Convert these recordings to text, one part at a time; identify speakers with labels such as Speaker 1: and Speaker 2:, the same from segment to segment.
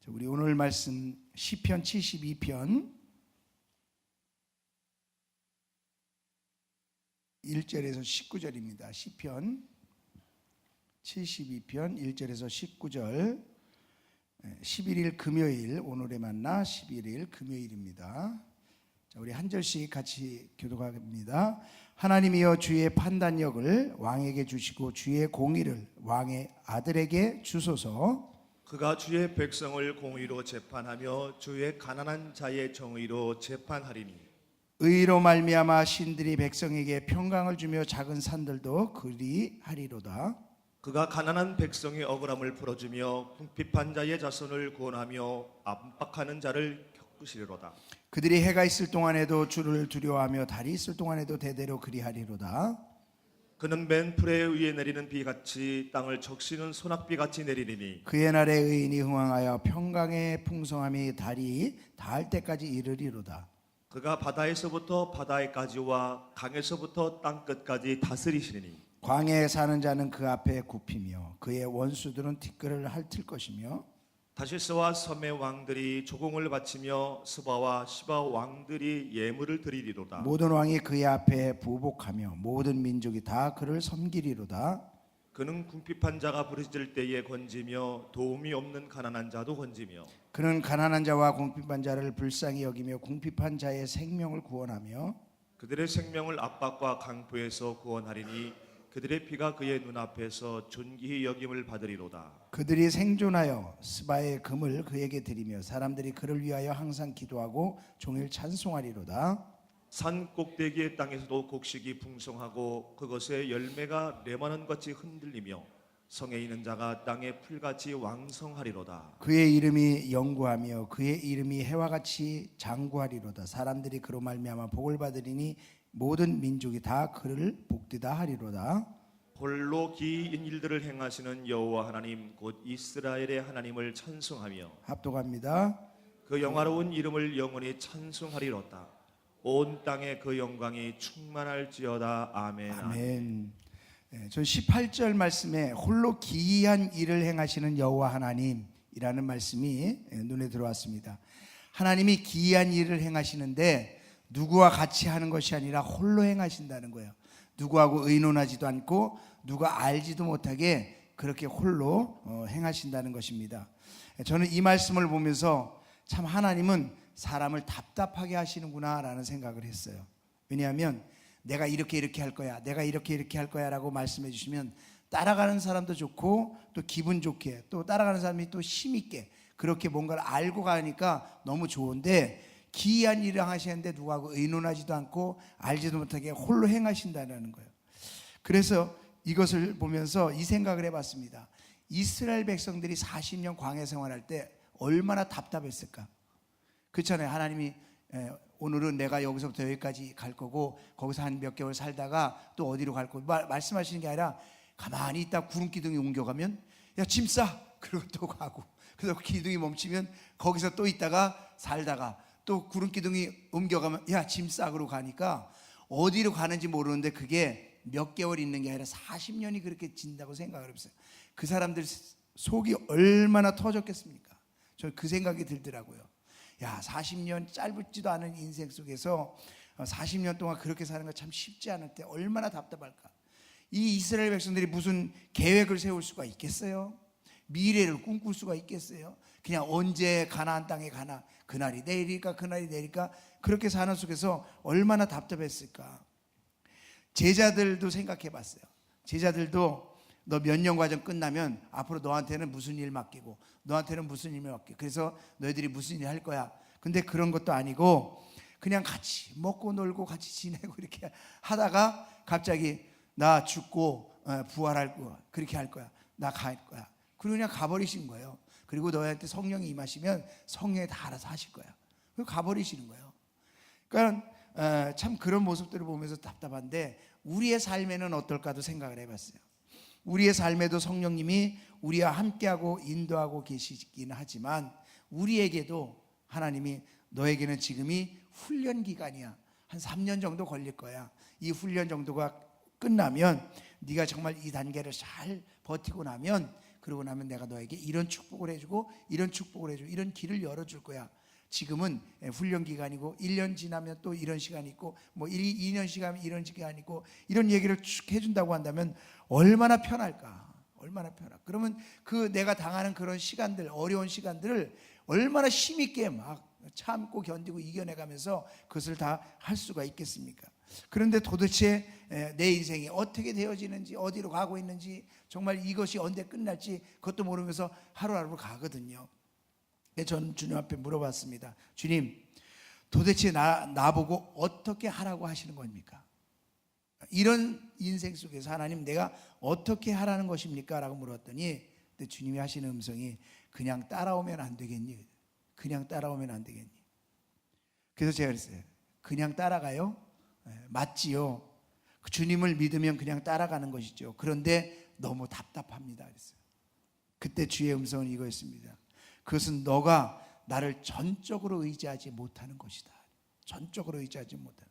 Speaker 1: 우리 오늘 말씀 시편 72편 1절에서 19절입니다. 시편 72편 1절에서 19절 11일 금요일, 오늘의 만나 11일 금요일입니다. 자, 우리 한 절씩 같이 교독합니다. 하나님이여, 주의 판단력을 왕에게 주시고 주의 공의를 왕의 아들에게 주소서.
Speaker 2: 그가 주의 백성을 공의로 재판하며 주의 가난한 자의 정의로 재판하리니,
Speaker 1: 의로 말미암아 신들이 백성에게 평강을 주며 작은 산들도 그리하리로다.
Speaker 2: 그가 가난한 백성의 억울함을 풀어주며 궁핍한 자의 자손을 구원하며 압박하는 자를 겪으시리로다.
Speaker 1: 그들이 해가 있을 동안에도 주를 두려워하며 달이 있을 동안에도 대대로 그리하리로다.
Speaker 2: 그는 맨 풀에 의해 내리는 비같이 땅을 적시는 소낙비같이 내리리니,
Speaker 1: 그의 날에 의인이 흥왕하여 평강의 풍성함이 달이 닿을 때까지 이르리로다.
Speaker 2: 그가 바다에서부터 바다에까지와 강에서부터 땅끝까지 다스리시리니,
Speaker 1: 광야에 사는 자는 그 앞에 굽히며 그의 원수들은 티끌을 핥을 것이며,
Speaker 2: 다시스와 섬의 왕들이 조공을 바치며 스바와 시바 왕들이 예물을 드리리로다.
Speaker 1: 모든 왕이 그의 앞에 부복하며 모든 민족이 다 그를 섬기리로다.
Speaker 2: 그는 궁핍한 자가 부르짖을 때에 건지며 도움이 없는 가난한 자도 건지며,
Speaker 1: 그는 가난한 자와 궁핍한 자를 불쌍히 여기며 궁핍한 자의 생명을 구원하며,
Speaker 2: 그들의 생명을 압박과 강포에서 구원하리니, 그들의 피가 그의 눈앞에서 존귀히 여김을 받으리로다.
Speaker 1: 그들이 생존하여 스바의 금을 그에게 드리며 사람들이 그를 위하여 항상 기도하고 종일 찬송하리로다.
Speaker 2: 산 꼭대기의 땅에서도 곡식이 풍성하고 그것의 열매가 레바논같이 흔들리며 성에 있는 자가 땅의 풀같이 왕성하리로다.
Speaker 1: 그의 이름이 영구하며 그의 이름이 해와 같이 장구하리로다. 사람들이 그로 말미암아 복을 받으리니 모든 민족이 다 그를 복되다 하리로다.
Speaker 2: 홀로 기이인 일들을 행하시는 여호와 하나님 곧 이스라엘의 하나님을 찬송하며
Speaker 1: 합독합니다.
Speaker 2: 그 영화로운 이름을 영원히 찬송하리로다. 온 땅에 그 영광이 충만할지어다. 아멘.
Speaker 1: 아멘. 전 18절 말씀에 홀로 기이한 일을 행하시는 여호와 하나님이라는 말씀이 눈에 들어왔습니다. 하나님이 기이한 일을 행하시는데 누구와 같이 하는 것이 아니라 홀로 행하신다는 거예요. 누구하고 의논하지도 않고 누가 알지도 못하게 그렇게 홀로 행하신다는 것입니다. 저는 이 말씀을 보면서 참 하나님은 사람을 답답하게 하시는구나 라는 생각을 했어요. 왜냐하면 내가 이렇게 할 거야, 내가 이렇게 할 거야 라고 말씀해 주시면 따라가는 사람도 좋고 또 기분 좋게, 또 따라가는 사람이 또 힘있게 그렇게 뭔가를 알고 가니까 너무 좋은데, 기이한 일을 하시는데 누구하고 의논하지도 않고 알지도 못하게 홀로 행하신다는 거예요. 그래서 이것을 보면서 이 생각을 해봤습니다. 이스라엘 백성들이 40년 광야 생활할 때 얼마나 답답했을까. 그렇잖아요. 하나님이 오늘은 내가 여기서부터 여기까지 갈 거고 거기서 한 몇 개월 살다가 또 어디로 갈 거고 말씀하시는 게 아니라 가만히 있다 구름 기둥이 옮겨가면 야, 짐 싸! 그리고 또 가고, 그래서 기둥이 멈추면 거기서 또 있다가 살다가 또 구름 기둥이 옮겨가면 야, 짐 싸그로 가니까 어디로 가는지 모르는데 그게 몇 개월 있는 게 아니라 40년이 그렇게 진다고 생각을 해보세요. 그 사람들 속이 얼마나 터졌겠습니까? 저는 그 생각이 들더라고요. 야, 40년 짧지도 않은 인생 속에서 40년 동안 그렇게 사는 거 참 쉽지 않을 때 얼마나 답답할까. 이 이스라엘 백성들이 무슨 계획을 세울 수가 있겠어요? 미래를 꿈꿀 수가 있겠어요? 그냥 언제 가나안 땅에 가나, 그날이 내일일까 그날이 내일까, 그렇게 사는 속에서 얼마나 답답했을까. 제자들도 생각해 봤어요. 제자들도 너 몇 년 과정 끝나면 앞으로 너한테는 무슨 일 맡기고 너한테는 무슨 일 맡기고 그래서 너희들이 무슨 일 할 거야. 근데 그런 것도 아니고 그냥 같이 먹고 놀고 같이 지내고 이렇게 하다가 갑자기 나 죽고 부활할 거야, 그렇게 할 거야, 나 갈 거야. 그리고 그냥 가버리신 거예요. 그리고 너희한테 성령이 임하시면 성령이 다 알아서 하실 거야. 그리고 가버리시는 거예요. 그러니까 참 그런 모습들을 보면서 답답한데, 우리의 삶에는 어떨까도 생각을 해봤어요. 우리의 삶에도 성령님이 우리와 함께하고 인도하고 계시긴 하지만 우리에게도 하나님이 너에게는 지금이 훈련 기간이야. 한 3년 정도 걸릴 거야. 이 훈련 정도가 끝나면 네가 정말 이 단계를 잘 버티고 나면 그러고 나면 내가 너에게 이런 축복을 해주고 이런 축복을 해주고 이런 길을 열어줄 거야. 지금은 훈련 기간이고 1년 지나면 또 이런 시간이 있고 뭐 2년 시간이면 이런 시간이 있고 이런 얘기를 쭉 해준다고 한다면 얼마나 편할까? 얼마나 편할까? 그러면 그 내가 당하는 그런 시간들, 어려운 시간들을 얼마나 힘있게 막 참고 견디고 이겨내가면서 그것을 다 할 수가 있겠습니까? 그런데 도대체 내 인생이 어떻게 되어지는지, 어디로 가고 있는지, 정말 이것이 언제 끝날지 그것도 모르면서 하루하루 가거든요. 저는 주님 앞에 물어봤습니다. 주님, 도대체 나보고 어떻게 하라고 하시는 겁니까? 이런 인생 속에서 하나님, 내가 어떻게 하라는 것입니까? 라고 물었더니 근데 주님이 하시는 음성이 그냥 따라오면 안 되겠니? 그냥 따라오면 안 되겠니? 그래서 제가 그랬어요. 그냥 따라가요? 맞지요. 주님을 믿으면 그냥 따라가는 것이죠. 그런데 너무 답답합니다. 그랬어요. 그때 주의 음성은 이거였습니다. 그것은 너가 나를 전적으로 의지하지 못하는 것이다. 전적으로 의지하지 못하는.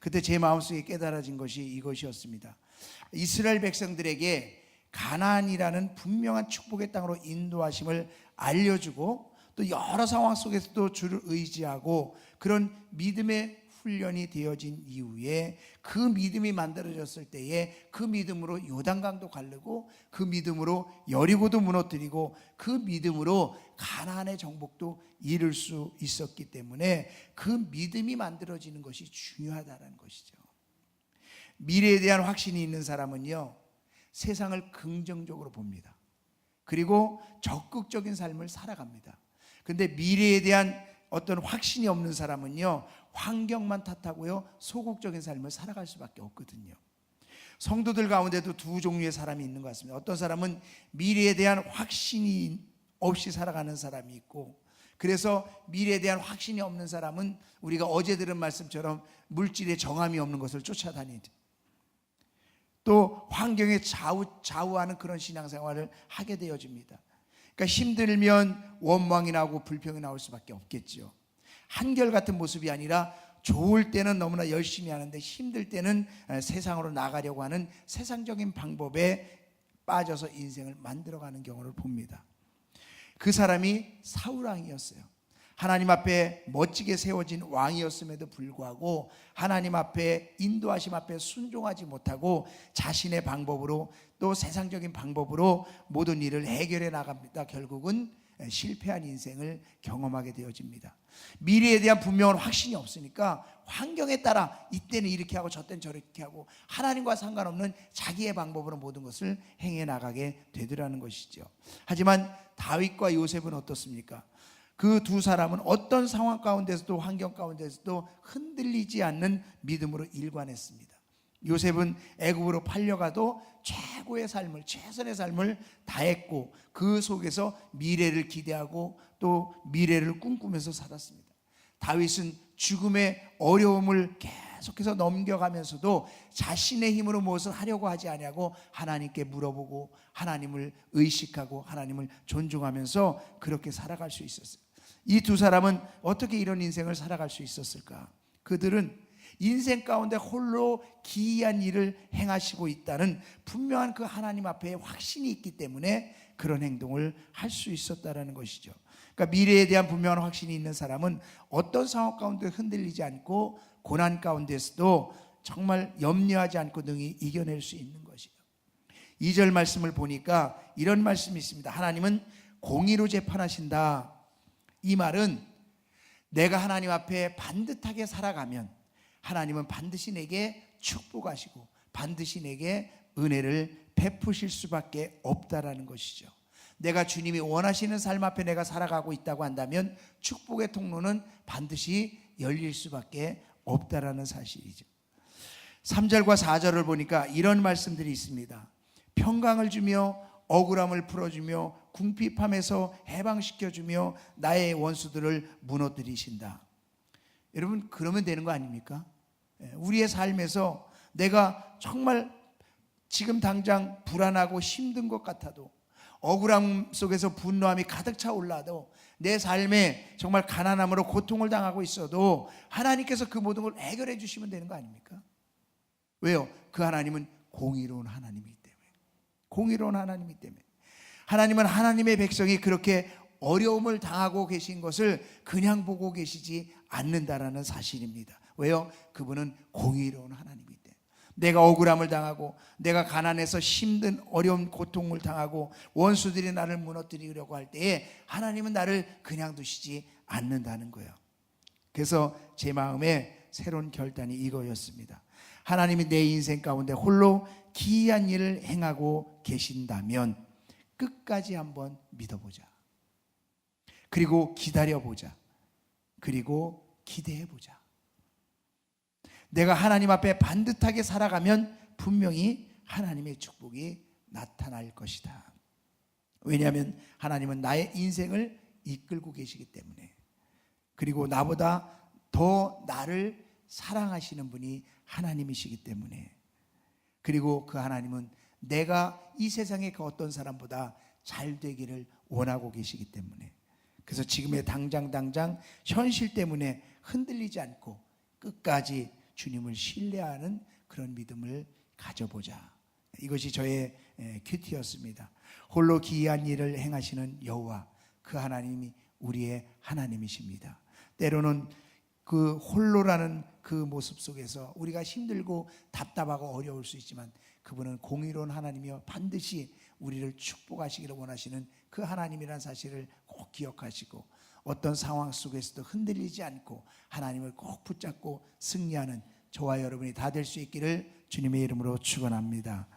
Speaker 1: 그때 제 마음속에 깨달아진 것이 이것이었습니다. 이스라엘 백성들에게 가나안이라는 분명한 축복의 땅으로 인도하심을 알려주고 또 여러 상황 속에서도 주를 의지하고 그런 믿음의 훈련이 되어진 이후에 그 믿음이 만들어졌을 때에 그 믿음으로 요단강도 가르고 그 믿음으로 여리고도 무너뜨리고 그 믿음으로 가나안의 정복도 이룰 수 있었기 때문에 그 믿음이 만들어지는 것이 중요하다는 것이죠. 미래에 대한 확신이 있는 사람은요, 세상을 긍정적으로 봅니다. 그리고 적극적인 삶을 살아갑니다. 근데 미래에 대한 어떤 확신이 없는 사람은요, 환경만 탓하고요, 소극적인 삶을 살아갈 수밖에 없거든요. 성도들 가운데도 두 종류의 사람이 있는 것 같습니다. 어떤 사람은 미래에 대한 확신이 없이 살아가는 사람이 있고, 그래서 미래에 대한 확신이 없는 사람은 우리가 어제 들은 말씀처럼 물질에 정함이 없는 것을 쫓아다니죠. 또 환경에 좌우하는 그런 신앙생활을 하게 되어집니다. 그러니까 힘들면 원망이 나오고 불평이 나올 수밖에 없겠죠. 한결같은 모습이 아니라 좋을 때는 너무나 열심히 하는데 힘들 때는 세상으로 나가려고 하는 세상적인 방법에 빠져서 인생을 만들어가는 경우를 봅니다. 그 사람이 사울왕이었어요. 하나님 앞에 멋지게 세워진 왕이었음에도 불구하고 하나님 앞에 인도하심 앞에 순종하지 못하고 자신의 방법으로 또 세상적인 방법으로 모든 일을 해결해 나갑니다. 결국은 실패한 인생을 경험하게 되어집니다. 미래에 대한 분명한 확신이 없으니까 환경에 따라 이때는 이렇게 하고 저때는 저렇게 하고 하나님과 상관없는 자기의 방법으로 모든 것을 행해 나가게 되더라는 것이죠. 하지만 다윗과 요셉은 어떻습니까? 그 두 사람은 어떤 상황 가운데서도 환경 가운데서도 흔들리지 않는 믿음으로 일관했습니다. 요셉은 애굽으로 팔려가도 최고의 삶을, 최선의 삶을 다했고 그 속에서 미래를 기대하고 또 미래를 꿈꾸면서 살았습니다. 다윗은 죽음의 어려움을 계속해서 넘겨가면서도 자신의 힘으로 무엇을 하려고 하지 아니하고 하나님께 물어보고 하나님을 의식하고 하나님을 존중하면서 그렇게 살아갈 수 있었어요. 이 두 사람은 어떻게 이런 인생을 살아갈 수 있었을까? 그들은 인생 가운데 홀로 기이한 일을 행하시고 있다는 분명한 그 하나님 앞에 확신이 있기 때문에 그런 행동을 할 수 있었다는 것이죠. 그러니까 미래에 대한 분명한 확신이 있는 사람은 어떤 상황 가운데 흔들리지 않고 고난 가운데서도 정말 염려하지 않고 능히 이겨낼 수 있는 것이에요. 2절 말씀을 보니까 이런 말씀이 있습니다. 하나님은 공의로 재판하신다. 이 말은 내가 하나님 앞에 반듯하게 살아가면 하나님은 반드시 내게 축복하시고 반드시 내게 은혜를 베푸실 수밖에 없다라는 것이죠. 내가 주님이 원하시는 삶 앞에 내가 살아가고 있다고 한다면 축복의 통로는 반드시 열릴 수밖에 없다라는 사실이죠. 3절과 4절을 보니까 이런 말씀들이 있습니다. 평강을 주며 억울함을 풀어주며 궁핍함에서 해방시켜주며 나의 원수들을 무너뜨리신다. 여러분, 그러면 되는 거 아닙니까? 우리의 삶에서 내가 정말 지금 당장 불안하고 힘든 것 같아도 억울함 속에서 분노함이 가득 차 올라도 내 삶에 정말 가난함으로 고통을 당하고 있어도 하나님께서 그 모든 걸 해결해 주시면 되는 거 아닙니까? 왜요? 그 하나님은 공의로운 하나님이기 때문에. 공의로운 하나님이기 때문에. 하나님은 하나님의 백성이 그렇게 어려움을 당하고 계신 것을 그냥 보고 계시지 않는다라는 사실입니다. 왜요? 그분은 공의로운 하나님이기 때문에. 내가 억울함을 당하고 내가 가난해서 힘든 어려운 고통을 당하고 원수들이 나를 무너뜨리려고 할 때에 하나님은 나를 그냥 두시지 않는다는 거예요. 그래서 제 마음에 새로운 결단이 이거였습니다. 하나님이 내 인생 가운데 홀로 기이한 일을 행하고 계신다면 끝까지 한번 믿어보자. 그리고 기다려보자. 그리고 기대해보자. 내가 하나님 앞에 반듯하게 살아가면 분명히 하나님의 축복이 나타날 것이다. 왜냐하면 하나님은 나의 인생을 이끌고 계시기 때문에, 그리고 나보다 더 나를 사랑하시는 분이 하나님이시기 때문에, 그리고 그 하나님은 내가 이 세상의 그 어떤 사람보다 잘 되기를 원하고 계시기 때문에, 그래서 지금의 당장 현실 때문에 흔들리지 않고 끝까지 주님을 신뢰하는 그런 믿음을 가져보자. 이것이 저의 큐티였습니다. 홀로 기이한 일을 행하시는 여호와, 그 하나님이 우리의 하나님이십니다. 때로는 그 홀로라는 그 모습 속에서 우리가 힘들고 답답하고 어려울 수 있지만 그분은 공의로운 하나님이여 반드시 우리를 축복하시기를 원하시는 그 하나님이라는 사실을 꼭 기억하시고, 어떤 상황 속에서도 흔들리지 않고 하나님을 꼭 붙잡고 승리하는 저와 여러분이 다 될 수 있기를 주님의 이름으로 축원합니다.